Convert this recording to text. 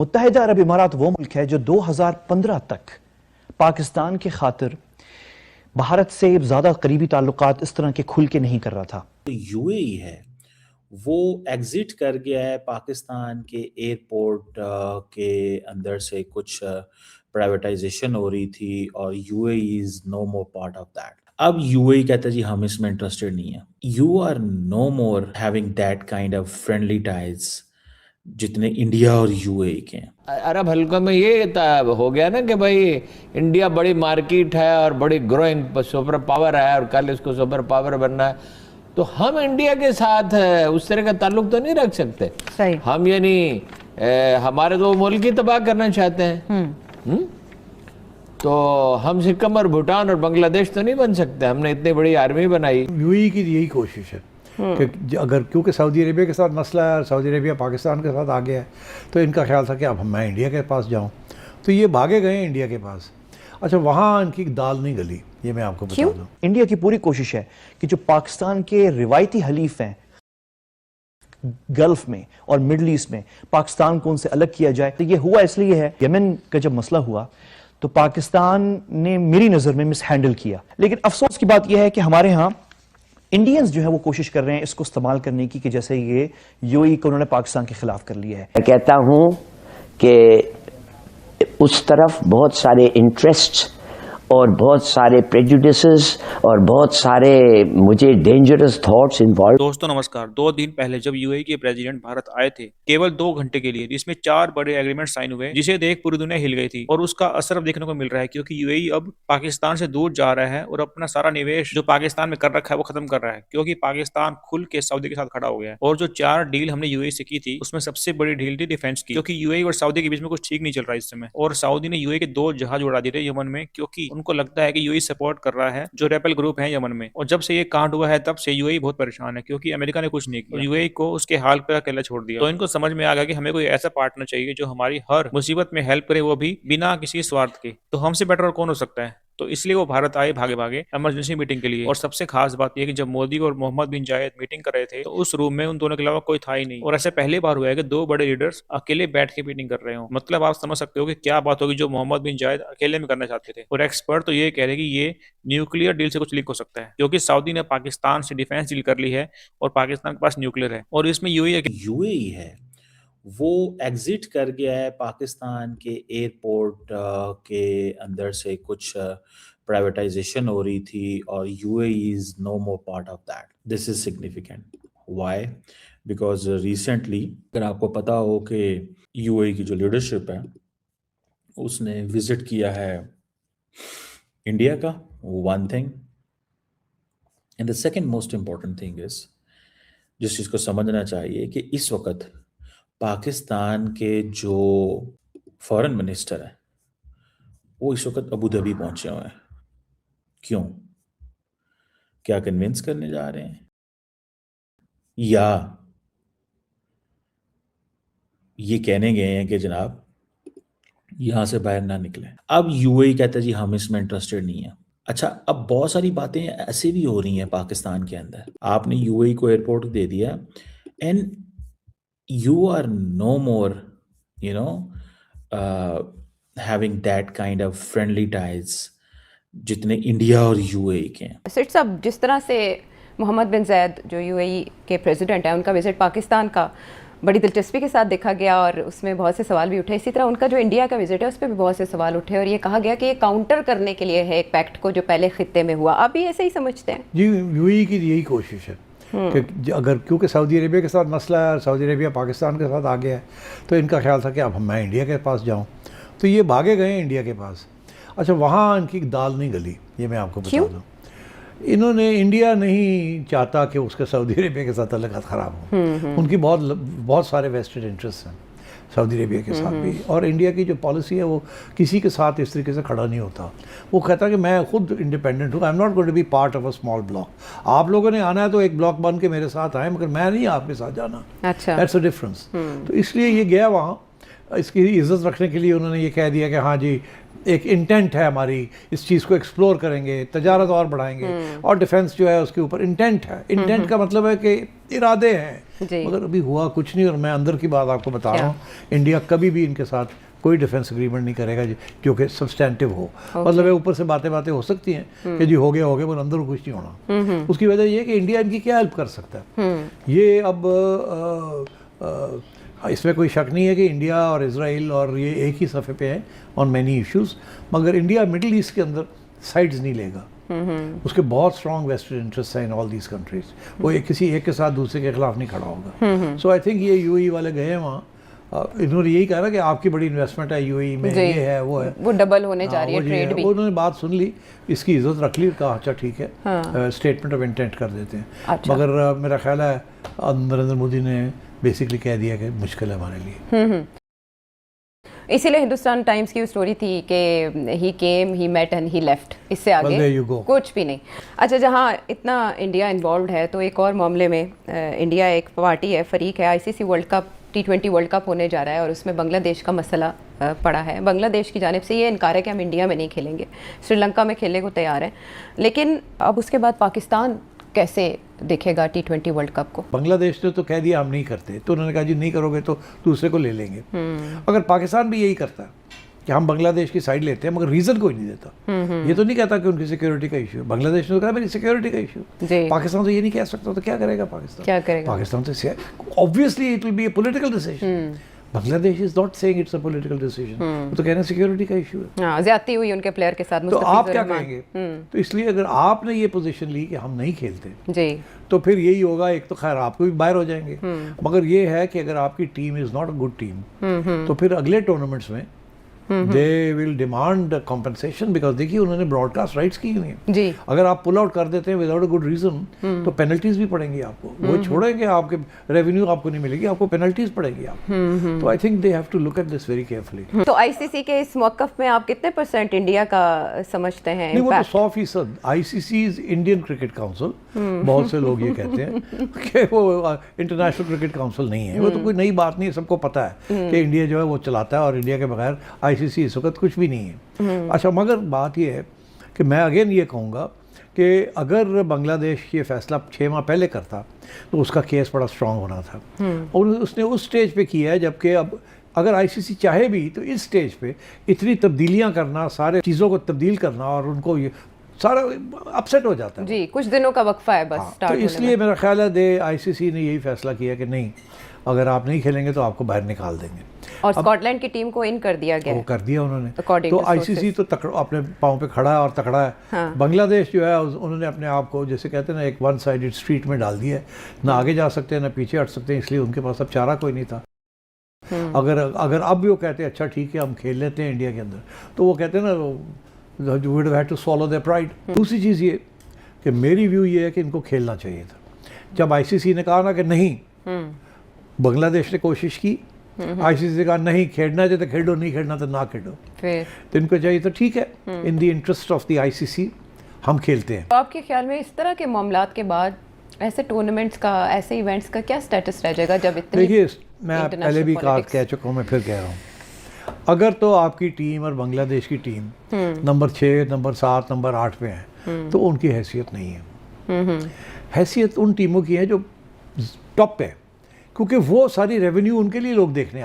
मुत्तहिदा अरब इमारात वो मुल्क है जो 2015 तक पाकिस्तान के खातिर भारत से ज्यादा करीबी ताल्लुकात इस तरह के खुल के नहीं कर रहा था। तो यूएई है वो एग्जिट कर गया है पाकिस्तान के एयरपोर्ट के अंदर से कुछ प्राइवेटाइजेशन हो रही थी और UAE is no more part of that. अब यूएई कहता है जी हम इसमें इंटरेस्टेड नहीं है। You are no more having that kind of friendly ties जितने इंडिया और यूएई के हैं। अरब हल्का में ये हो गया ना कि भाई इंडिया बड़ी मार्केट है और बड़ी ग्रोइंग सुपर पावर है और कल इसको सुपर पावर बनना है, तो हम इंडिया के साथ उस तरह का ताल्लुक तो नहीं रख सकते। सही। हम यानी हमारे तो मुल्क ही तबाह करना चाहते हैं। तो हम सिक्किम और भूटान और बांग्लादेश तो नहीं बन सकते। हमने इतनी बड़ी आर्मी बनाई। यूएई की यही कोशिश है कि अगर क्योंकि सऊदी अरेबिया के साथ मसला है और सऊदी अरेबिया पाकिस्तान के साथ आ गया है, तो इनका ख्याल था कि अब मैं इंडिया के पास जाऊं, तो ये भागे गए इंडिया के पास। अच्छा, वहाँ इनकी दाल नहीं गली, ये मैं आपको बता दूं। इंडिया की पूरी कोशिश है कि जो पाकिस्तान के रिवायती हलीफ हैं गल्फ में और मिडल ईस्ट में, पाकिस्तान को उनसे अलग किया जाए। तो ये हुआ इसलिए है, यमन का जब मसला हुआ तो पाकिस्तान ने मेरी नज़र में मिस हैंडल किया। लेकिन अफसोस की बात यह है कि हमारे यहाँ इंडियंस जो है वो कोशिश कर रहे हैं इसको इस्तेमाल करने की, कि जैसे ये यूएई को उन्होंने पाकिस्तान के खिलाफ कर लिया है। मैं कहता हूं कि उस तरफ बहुत सारे इंटरेस्ट और बहुत सारे प्रेजुडिसेस और बहुत सारे मुझे डेंजरस थॉट्स इन्वॉल्व। दोस्तों नमस्कार। 2 दिन पहले जब यूएई के प्रेसिडेंट भारत आए थे केवल 2 घंटे के लिए, जिसमें 4 बड़े एग्रीमेंट साइन हुए, जिसे देख पूरी दुनिया हिल गई थी। और उसका असर अब देखने को मिल रहा है क्योंकि यूएई अब पाकिस्तान से दूर जा रहा है और अपना सारा निवेश जो पाकिस्तान में कर रखा है वो खत्म कर रहा है, क्योंकि पाकिस्तान खुल के सऊदी के साथ खड़ा हो गया है। और जो 4 डील हमने यूएई से की थी उसमें सबसे बड़ी डील थी डिफेंस की, क्योंकि यूएई और सऊदी के बीच में कुछ ठीक नहीं चल रहा है इस समय। और सऊदी ने यूएई के 2 जहाज उड़ा दिए थे यमन में, क्योंकि उनको लगता है कि यूएई सपोर्ट कर रहा है जो रेबल ग्रुप है यमन में। और जब से ये कांड हुआ है तब से यूएई बहुत परेशान है, क्योंकि अमेरिका ने कुछ नहीं किया, यूएई को उसके हाल पर अकेला छोड़ दिया। तो इनको समझ में आ गया कि हमें कोई ऐसा पार्टनर चाहिए जो हमारी हर मुसीबत में हेल्प करे, वो भी बिना किसी स्वार्थ के। तो हमसे बेटर और कौन हो सकता है। तो इसलिए वो भारत आए भागे भागे इमरजेंसी मीटिंग के लिए। और सबसे खास बात यह कि जब मोदी और मोहम्मद बिन जायद मीटिंग कर रहे थे तो उस रूम में उन दोनों के अलावा कोई था ही नहीं। और ऐसे पहली बार हुआ है कि 2 बड़े लीडर्स अकेले बैठ के मीटिंग कर रहे हो। मतलब आप समझ सकते हो कि क्या बात होगी जो मोहम्मद बिन जायद अकेले में करना चाहते थे। और एक्सपर्ट तो ये कह रहे हैं कि ये न्यूक्लियर डील से कुछ लीक हो सकता है, क्योंकि सऊदी ने पाकिस्तान से डिफेंस डील कर ली है और पाकिस्तान के पास न्यूक्लियर है। और इसमें यूएई है वो एग्जिट कर गया है पाकिस्तान के एयरपोर्ट के अंदर से कुछ प्राइवेटाइजेशन हो रही थी और UAE is no more part of that. This is significant. Why? Because recently अगर आपको पता हो कि यूएई की जो लीडरशिप है उसने विजिट किया है इंडिया का, one thing. And the second most important thing is, जिस चीज़ को समझना चाहिए कि इस वक्त पाकिस्तान के जो फॉरेन मिनिस्टर है वो इस वक्त अबू धाबी पहुंचे हुए हैं। क्यों? क्या कन्विंस करने जा रहे हैं या ये कहने गए हैं कि जनाब यहां से बाहर ना निकले। अब यूएई कहता है जी हम इसमें इंटरेस्टेड नहीं है। अच्छा, अब बहुत सारी बातें ऐसे भी हो रही हैं पाकिस्तान के अंदर। आपने यूएई को एयरपोर्ट दे दिया and you are no more, you know, having that kind of friendly ties जितने इंडिया और यूएई के हैं। सिट साहब, जिस तरह से मोहम्मद बिन जायद जो यूएई के प्रेसिडेंट हैं, उनका विजिट पाकिस्तान का बड़ी दिलचस्पी के साथ देखा गया और उसमें बहुत से सवाल भी उठे। इसी तरह उनका जो इंडिया का विजिट है उस पर भी बहुत से सवाल उठे और ये कहा गया कि ये काउंटर करने के लिए है एक पैक्ट को जो पहले खित्ते में हुआ। आप भी ऐसे ही समझते हैं? जी, यूएई की यही कोशिश है कि अगर क्योंकि सऊदी अरेबिया के साथ मसला है और सऊदी अरेबिया पाकिस्तान के साथ आ गया है, तो इनका ख्याल था कि अब मैं इंडिया के पास जाऊं, तो ये भागे गए इंडिया के पास। अच्छा, वहाँ इनकी दाल नहीं गली, ये मैं आपको बता दूं। इन्होंने, इंडिया नहीं चाहता कि उसके सऊदी अरेबिया के साथ ताल्लुकात ख़राब हों। उनकी बहुत सारे वेस्टेड इंटरेस्ट हैं सऊदी अरेबिया के साथ भी। और इंडिया की जो पॉलिसी है वो किसी के साथ इस तरीके से खड़ा नहीं होता। वो कहता है कि मैं खुद इंडिपेंडेंट हूँ, I am not going to be part of a small block. आप लोगों ने आना है तो एक ब्लॉक बन के मेरे साथ आए, मगर मैं नहीं आपके साथ जाना। अच्छा, दैट्स अ डिफरेंस। तो इसलिए ये गया वहाँ इसकी इज्जत रखने के लिए उन्होंने ये कह दिया कि हाँ जी एक इंटेंट है हमारी, इस चीज़ को एक्सप्लोर करेंगे, तजारत और बढ़ाएंगे, और डिफेंस जो है उसके ऊपर इंटेंट है। इंटेंट का मतलब है कि इरादे हैं, मगर अभी हुआ कुछ नहीं। और मैं अंदर की बात आपको बता रहा हूँ, इंडिया कभी भी इनके साथ कोई डिफेंस एग्रीमेंट नहीं करेगा जो कि सब्सटेंटिव हो। मतलब है ऊपर से बातें हो सकती हैं कि जी हो गया पर अंदर कुछ नहीं होना। उसकी वजह ये है कि इंडिया इनकी क्या हेल्प कर सकता है। ये अब इसमें कोई शक नहीं है कि इंडिया और इजराइल और ये एक ही सफ़े पे हैं ऑन मैनी इश्यूज, मगर इंडिया मिडिल ईस्ट के अंदर साइड्स नहीं लेगा। उसके बहुत स्ट्रॉन्ग वेस्टर्न इंटरेस्ट हैं इन ऑल दीज कंट्रीज। वो किसी एक के साथ दूसरे के खिलाफ नहीं खड़ा होगा। सो आई थिंक ये यूएई वाले गए हैं वहाँ, इन्होंने यही कहा ना कि आपकी बड़ी इन्वेस्टमेंट है यूएई में, ये है वो है, वो डबल होने जा रही है ट्रेड भी। उन्होंने बात सुन ली, इसकी इज्जत रख ली, कहा अच्छा ठीक है, स्टेटमेंट ऑफ इंटेंट कर देते हैं। अच्छा। मगर मेरा ख्याल है नरेंद्र मोदी ने बेसिकली कह दिया कि मुश्किल है हमारे लिए। इसीलिए हिंदुस्तान टाइम्स की स्टोरी थी कि he came, he met and he left, इससे आगे कुछ भी नहीं। अच्छा, जहाँ इतना इंडिया इन्वॉल्व है तो एक और मामले में इंडिया एक पार्टी है, फरीक है, ICC world cup T20 world cup होने जा रहा है और उसमें बांग्लादेश का मसला पड़ा है। बांग्लादेश की जानिब से ये इनकार है कि हम इंडिया में नहीं खेलेंगे, श्रीलंका में खेलने को तैयार हैं। लेकिन अब उसके बाद पाकिस्तान कैसे देखेगा T20 वर्ल्ड कप को? बांग्लादेश ने तो कह दिया हम नहीं करते, तो उन्होंने कहा जी नहीं करोगे तो दूसरे को ले लेंगे। अगर पाकिस्तान भी यही करता है कि हम बांग्लादेश की साइड लेते हैं, मगर रीजन कोई नहीं देता, ये तो नहीं कहता कि उनकी सिक्योरिटी का इशू है। बांग्लादेश ने तो कहा मेरी सिक्योरिटी का इशू, पाकिस्तान तो ये नहीं कह सकता, तो क्या करेगा पाकिस्तान? क्या करेगा पाकिस्तान? तो obviously it will be A political decision. Bangladesh is not saying it's a political decision, वो तो कह रहे हैं सिक्योरिटी का इशू है। हाँ, ज्यादती हुई उनके प्लेयर के साथ, तो आप क्या कहेंगे? तो इसलिए अगर आपने ये पोजीशन ली कि हम नहीं खेलते जी, तो फिर यही होगा, एक तो खैर आपको भी बाहर हो जाएंगे, मगर ये है कि अगर आपकी team is not a good team तो फिर अगले टूर्नामेंट्स में they will demand compensation, because देखिए उन्होंने ब्रॉडकास्ट राइट्स की हुई हैं जी। अगर आप पुल आउट कर देते हैं विदाउट अ गुड रीजन तो पेनल्टीज भी पड़ेंगी आपको, वो छोड़ेंगे, आपके रेवेन्यू आपको नहीं मिलेगी, आपको पेनल्टीज पड़ेगी आपको। तो I think they have to look at this very carefully. तो आईसीसी के इस मौकफ में आप कितने % इंडिया का समझते हैं? नहीं, वो तो 100%। ICC is Indian cricket council, बहुत से लोग ये कहते हैं कि वो इंटरनेशनल क्रिकेट काउंसिल नहीं है। वो तो कोई नई बात नहीं है, सबको पता है कि इंडिया जो है वो चलाता है और इंडिया के बगैर आईसीसी इस वक्त कुछ भी नहीं है। अच्छा, मगर बात ये है कि मैं अगेन ये कहूँगा कि अगर बांग्लादेश ये फैसला 6 माह पहले करता तो उसका केस बड़ा स्ट्रॉन्ग होना था, और उसने उस स्टेज पे किया है, जबकि अब अगर आईसीसी चाहे भी तो इस स्टेज पे इतनी तब्दीलियां करना, सारे चीज़ों को तब्दील करना, और उनको ये सारा अपसेट हो जाता है जी। कुछ दिनों का वक्फा है बस। हाँ, तो इसलिए मेरा ख्याल है आईसीसी ने यही फैसला किया कि नहीं, अगर आप नहीं खेलेंगे तो आपको बाहर निकाल देंगे। और स्कॉटलैंड की टीम को इन कर दिया गया, वो कर दिया उन्होंने। तो आईसीसी तो अपने पाँव पे खड़ा है और तकड़ा है। हाँ। बांग्लादेश जो है उन्होंने अपने आप को, जैसे कहते हैं ना, एक वन साइडेड स्ट्रीट में डाल दिया है, ना आगे जा सकते हैं ना पीछे हट सकते हैं, इसलिए उनके पास अब चारा कोई नहीं था। अगर अब भी वो कहते हैं अच्छा ठीक है हम खेल लेते हैं इंडिया के अंदर, तो वो कहते हैं ना we would have to swallow their pride. दूसरी चीज़ ये कि मेरी व्यू ये है कि इनको खेलना चाहिए था। जब आईसीसी ने कहा ना कि नहीं, बांग्लादेश ने कोशिश की, आईसीसी ने कहा नहीं, खेलना चाहिए तो खेलो, नहीं खेलना तो ना खेलो, तो इनको चाहिए तो ठीक है, in the interest of the ICC हम खेलते हैं। तो आपके ख्याल में इस तरह के मामलात के बाद ऐसे टूर्नामेंट्स का, ऐसे इवेंट्स का क्या स्टेटस रह जाएगा? जब इतनी, देखिए मैं पहले भी कह चुका हूँ, मैं फिर कह रहा हूँ, अगर तो आपकी टीम और बांग्लादेश की टीम नंबर 6, नंबर 7, नंबर 8 पे है तो उनकी हैसियत नहीं है। हैसियत उन टीमों की है जो टॉप पे है, क्योंकि वो सारी रेवेन्यू उनके लिए लोग देखने